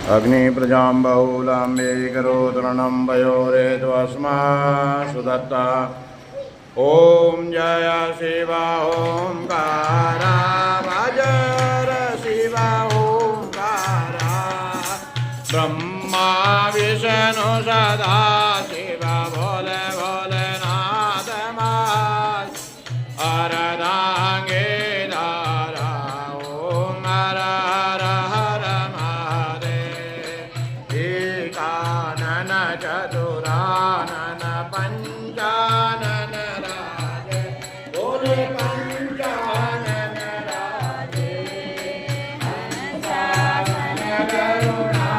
अग्नि प्रजां बहुलाम्बे करोतृणं वयोरेत्वस्मासु दत्ता। ॐ जय शिव ओंकारा वजर शिव ओंकारा ब्रह्मा विष्णु सदा शिव भोले भोलेनाथ अर्धांगे धारा ओम हर हर हर महादेव एकानन चतुरानन पंचानन राजे बोले पंचानन राजे पंचानन करुणा